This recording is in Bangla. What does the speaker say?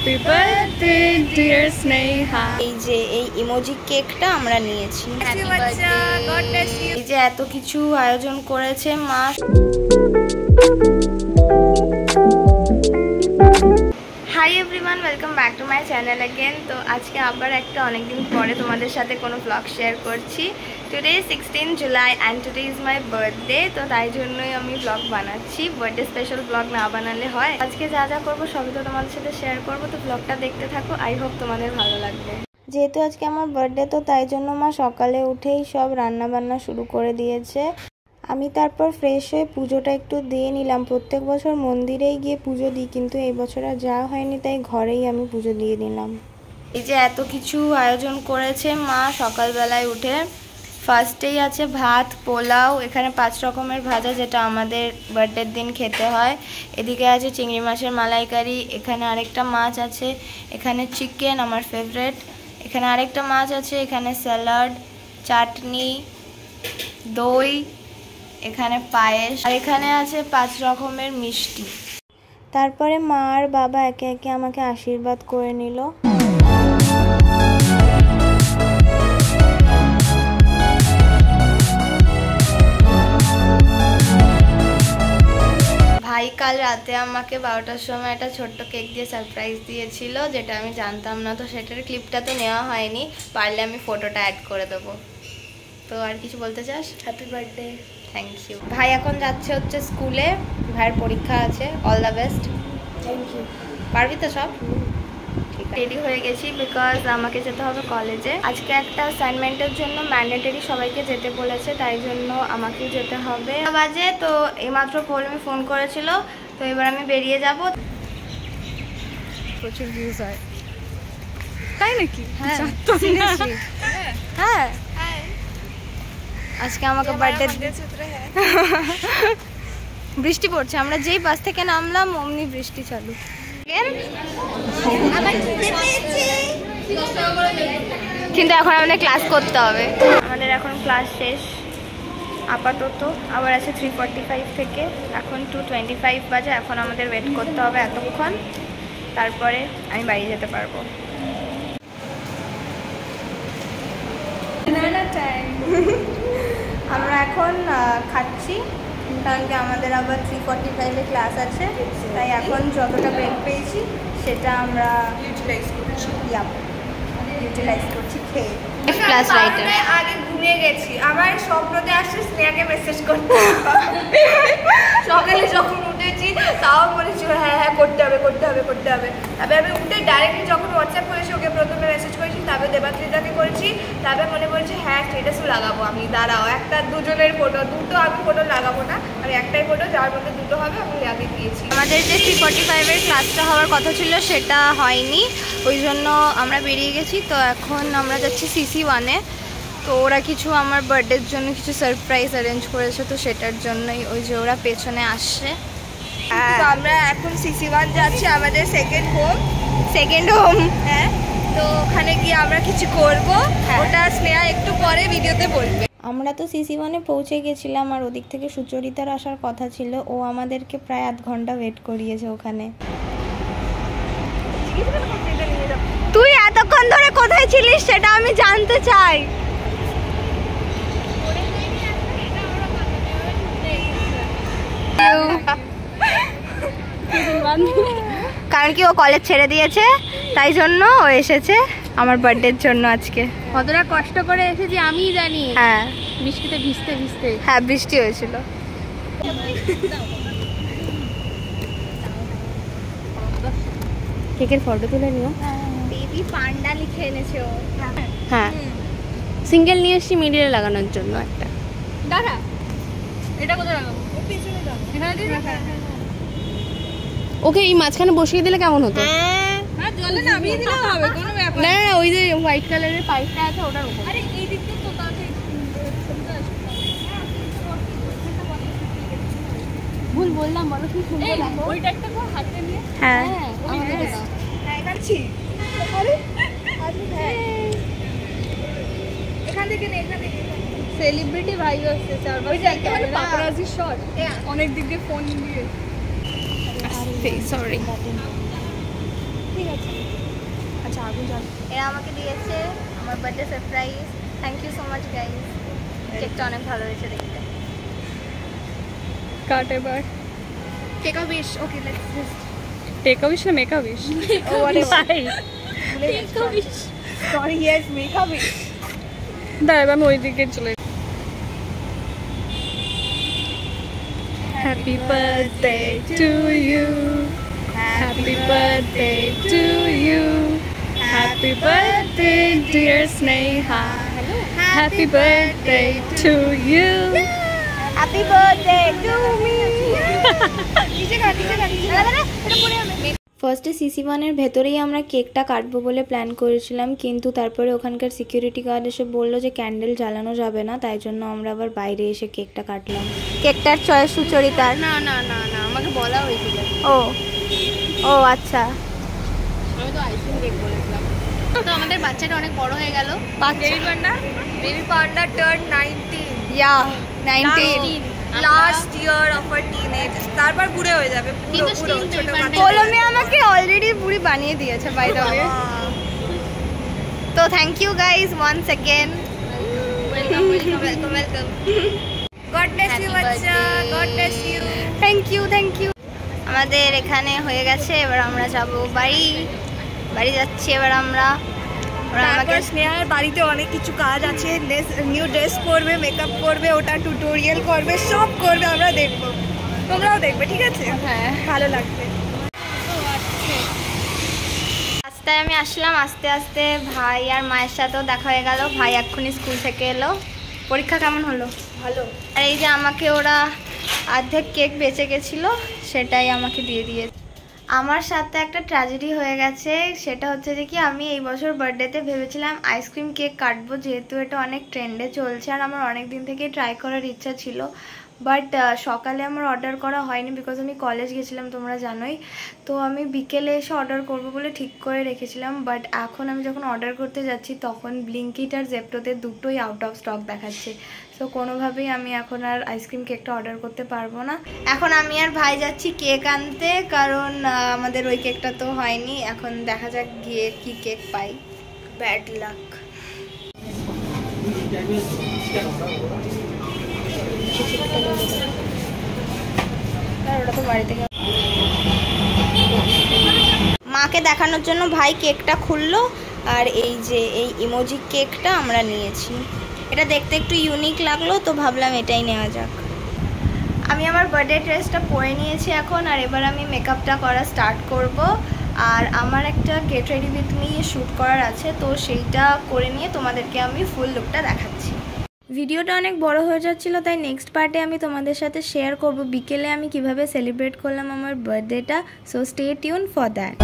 Happy birthday dear Sneha. এই যে এই ইমোজি কেকটা আমরা নিয়েছি। এই যে এত কিছু আয়োজন করেছে মা। Hi everyone, welcome back to my channel again. তো আজকে আবার একটা অনেকদিন পরে তোমাদের সাথে কোনো ব্লগ শেয়ার করছি। Today 16 July and today is my birthday. তো তাই জন্যই আমি ব্লগ বানাচ্ছি। বার্থডে স্পেশাল ব্লগ না বানালে হয়। আজকে যা যা করবো সবই তো তোমাদের সাথে শেয়ার করবো। তো ব্লগটা দেখতে থাকো, আই হোপ তোমাদের ভালো লাগবে। যেহেতু আজকে আমার বার্থডে, তো তাই জন্য মা সকালে উঠেই সব রান্না বান্না শুরু করে দিয়েছে। আমি তারপর ফ্রেশ হয়ে পুজোটা একটু দিয়ে নিলাম। প্রত্যেক বছর মন্দিরেই গিয়ে পুজো দিই, কিন্তু এই বছর আর যাওয়া হয়নি, তাই ঘরেই আমি পুজো দিয়ে নিলাম। এই যে এত কিছু আয়োজন করেছে মা সকালবেলায় উঠে। ফার্স্টেই আছে ভাত, পোলাও, এখানে 5 রকমের ভাজা, যেটা আমাদের বার্থডের দিন খেতে হয়। এদিকে আছে চিংড়ি মাছের মালাইকারি, এখানে আরেকটা মাছ আছে, এখানে চিকেন আমার ফেভারিট, এখানে আরেকটা মাছ আছে, এখানে স্যালাড, চাটনি, দই, এখানে পায়েস, আর এখানে আছে 5 রকমের মিষ্টি। তারপরে মা আর বাবা একে একে আমাকে আশীর্বাদ করে নিল। ভাই কাল রাতে আমাকে 12টার সময় একটা ছোট্ট কেক দিয়ে সারপ্রাইজ দিয়েছিল, যেটা আমি জানতাম না, তো সেটার ক্লিপটা তো নেওয়া হয়নি। পারলে আমি ফটোটা অ্যাড করে দেবো। তো আর কিছু বলতে চাস? Happy birthday. Thank you. ভাই এখন যাচ্ছে হচ্ছে স্কুলে, ভাইয়ের পরীক্ষা আছে। All the best. Thank you. পারবি তো সব? ঠিক আছে। রেডি হয়ে গেছি বিকজ আমাকে যেতে হবে কলেজে। আজকে একটা অ্যাসাইনমেন্টের জন্য ম্যান্ডেটরি সবাইকে যেতে বলেছে, তাই জন্য আমাকেও যেতে হবে। বাজে তো এইমাত্র পৌলমি ফোন করেছিল, তো এবার আমি বেরিয়ে যাব। প্রচুর ভিউজ হয়, তাই নাকি? হ্যাঁ হ্যাঁ। আজকে আমাকে বার্থডে বৃষ্টি পড়ছে। আমরা যেই বাস থেকে নামলাম অমনি বৃষ্টি চালু। কিন্তু এখন আমাদের ক্লাস করতে হবে। আমাদের এখন ক্লাস শেষ আপাতত। আবার আছে 3:45 থেকে, এখন 2:25 বাজে। এখন আমাদের ওয়েট করতে হবে এতক্ষণ, তারপরে আমি বাড়ি যেতে পারবো। আমরা এখন খাচ্ছি, কারণ কি আমাদের আবার 3:45-এ ক্লাস আছে, তাই এখন যতটা ব্রেক পেয়েছি সেটা আমরা ইউটিলাইজ করছি খেয়ে। ক্লাস রাইটার আগে ঘুমিয়ে গেছি, আবার স্বপ্নতে আসছে স্নেহাকে মেসেজ করতে। সকালে যখন উঠেছি তাও বলেছিল হ্যাঁ হ্যাঁ করতে হবে করতে হবে করতে হবে। তারপরে আমি উঠে ডাইরেক্টলি যখন হোয়াটসঅ্যাপ করেছি, ওকে প্রথমে মেসেজ করেছি, তারপরে দেবাত্রিতাকে করেছি, তারপরে মনে পড়েছি হ্যাঁ স্টেটাসও লাগাবো আমি। দাঁড়াও, একটা দুজনের ফটো, দুটো আমি ফটো লাগাবো না, আমি একটাই ফটো, যার মধ্যে দুটো হবে আমি আগে দিয়েছি। আমাদের যে 3:45-এর ক্লাসটা হওয়ার কথা ছিল সেটা হয়নি, ওই জন্য আমরা বেরিয়ে গেছি। তো এখন আমরা যাচ্ছি CC1-এ। তো ওরা কিছু আমার বার্থডের জন্য কিছু সারপ্রাইজ অ্যারেঞ্জ করেছে, তো সেটার জন্যই ওই যে ওরা পেছনে আসছে। তো আমরা এখন CC1 যাচ্ছি, আমাদের সেকেন্ড হোম। হ্যাঁ, তো ওখানে গিয়ে আমরা কিছু করব, ওটা স্নেহা একটু পরে ভিডিওতে বলবে। আমরা তো CC1-এ পৌঁছে গেছিলাম, আর ওদিক থেকে সুচরিতার আসার কথা ছিল। ও আমাদেরকে প্রায় আধ ঘন্টা ওয়েট করিয়েছে ওখানে। তুই এতক্ষণ ধরে কোথায় ছিলিস সেটা আমি জানতে চাই। কারণ কি ও কলেজ ছেড়ে দিয়েছে, তাই জন্য ও এসেছে আমার বার্থডের জন্য আজকে। কতটা কষ্ট করে এসেছি আমিই জানি। হ্যাঁ, বৃষ্টিতে ভিজতে ভিজতে। হ্যাঁ বৃষ্টি হয়েছিল। কেকের ফটো তুলে নিও। বেবি পান্ডা লিখে এনেছে ও। হ্যাঁ, সিঙ্গেল নিয়ে এসেছি মিডিলে লাগানোর জন্য একটা। দাঁড়া, এটা কোথায় লাগাবো? ও পিছনে দাও, এখানে দিয়ে রাখা। ওকে এই মাঝখানে বসিয়ে দিলে কেমন হতো? হ্যাঁ, জলে নামিয়ে দিলেও হবে, কোনো ব্যাপার না না, ওই যে হোয়াইট কালারের পাইপটা আছে ওটার উপর। আরে এই দিক থেকে তো তাতে ভুল বললাম, বলো কি সুন্দর লাগো। ওইটা একটা করে হাতে নিয়ে। হ্যাঁ আমাকে দাও। হ্যাঁ, এখানছি। আরে এখান থেকে নে, এখান থেকে। সেলিব্রিটি ভাই আসছে চারবার। ওই যে একটা মানে পাপারাজি শট, অনেক দিক দিয়ে ফোন দিয়ে। সরি। ঠিক আছে। এরা আমাকে দিয়েছে আমার birthday surprise. Thank you so much guys. কেকটা অনেক ভালো হয়েছে দেখতে। কাট এবার। Cake a wish. Okay let's just take a wish না make a wish? Sorry yes make a wish. দাঁড়াবে আমি ওই দিকে চলে। Happy birthday to you, happy birthday to you, happy birthday dear Sneha, happy birthday to you, happy birthday to me. নিচে কাট নিচে কাট দাদা এটা পড়ে যাবে। ফার্স্টে সিসি1-এর ভেতরেই আমরা কেকটা কাটবো বলে প্ল্যান করেছিলাম, কিন্তু তারপরে ওখানকার সিকিউরিটি গার্ড এসে বললো যে ক্যান্ডেল জ্বালানো যাবে না, তাই জন্য আমরা আবার বাইরে এসে কেকটা কাটলাম। কেকটার চয়েস সুচরিতার। না না না না আমাকে বলা হয়েছিল। ও ও আচ্ছা। আমি তো আইসক্রিম কেক বলেছিলাম। তো আমাদের বাচ্চাটা অনেক বড় হয়ে গেল। Baby panda turn 19। Yeah 19 last year of a teenage. তারপর বুড়ে হয়ে যাবে পুরো পুরো ছোট বাচ্চা। কলমে আমাকে অলরেডি পুরি বানিয়ে দিয়েছে বাই দ্য ওয়ে। তো thank you guys once again. Welcome welcome welcome welcome. God bless you বাচ্চা, God bless you. Thank you thank you. আমাদের এখানে হয়ে গেছে, এবার আমরা যাব বাড়ি। বাড়ি যাচ্ছি এবার আমরা। আমাকে স্নেহার বাড়িতে অনেক কিছু কাজ আছে। নিউ ড্রেস পরবে, মেকআপ করবে, ওটা টিউটোরিয়াল করবে, সব করবে। আমরা দেখবো, তোমরাও দেখবে, ঠিক আছে? হ্যাঁ ভালো লাগবে। রাস্তায় আমি আসলাম, আস্তে আস্তে ভাই আর মায়ের সাথেও দেখা হয়ে গেল। ভাই এক্ষুনি স্কুল থেকে এলো। পরীক্ষা কেমন হলো? ভালো। আর এই যে আমাকে ওরা অর্ধেক কেক বেঁচে গেছিলো, সেটাই আমাকে দিয়ে দিয়েছে। আমার সাথে একটা ট্র্যাজেডি হয়ে গেছে, সেটা হচ্ছে যে কি আমি এই বছর বার্থডেতে ভেবেছিলাম আইসক্রিম কেক কাটবো, যেহেতু এটা অনেক ট্রেন্ডে চলছে আর আমার অনেক দিন থেকে ট্রাই করার ইচ্ছা ছিল। বাট সকালে আমার অর্ডার করা হয়নি, বিকজ আমি কলেজ গেছিলাম তোমরা জানোই। তো আমি বিকেলে এসে অর্ডার করবো বলে ঠিক করে রেখেছিলাম। বাট এখন আমি যখন অর্ডার করতে যাচ্ছি তখন ব্লিঙ্কিট আর জেপ্টোতে দুটোই আউট অফ স্টক দেখাচ্ছে। সো কোনোভাবেই আমি এখন আর আইসক্রিম কেকটা অর্ডার করতে পারবো না। এখন আমি আর ভাই যাচ্ছি কেক আনতে, কারণ আমাদের ওই কেকটা তো হয়নি। এখন দেখা যাক গিয়ে কি কেক পাই। Bad luck. ওটা তো বাড়ি থেকে মাকে দেখানোর জন্য ভাই কেকটা খুললো, আর এই যে এই ইমোজি কেকটা আমরা নিয়েছি। এটা দেখতে একটু ইউনিক লাগলো, তো ভাবলাম এটাই নেওয়া যাক। আমি আমার বার্থডে ড্রেসটা পরে নিয়েছি এখন, আর এবার আমি মেকআপটা করা স্টার্ট করব। আর আমার একটা get ready with me shoot করার আছে, তো সেইটা করে নিয়ে তোমাদেরকে আমি ফুল লুকটা দেখাচ্ছি। ভিডিওটা অনেক বড় হয়ে যাচ্ছিলো, তাই নেক্সট পার্টে আমি তোমাদের সাথে শেয়ার করব বিকেলে আমি কিভাবে সেলিব্রেট করলাম আমার বার্থডেটা। So stay tune for that.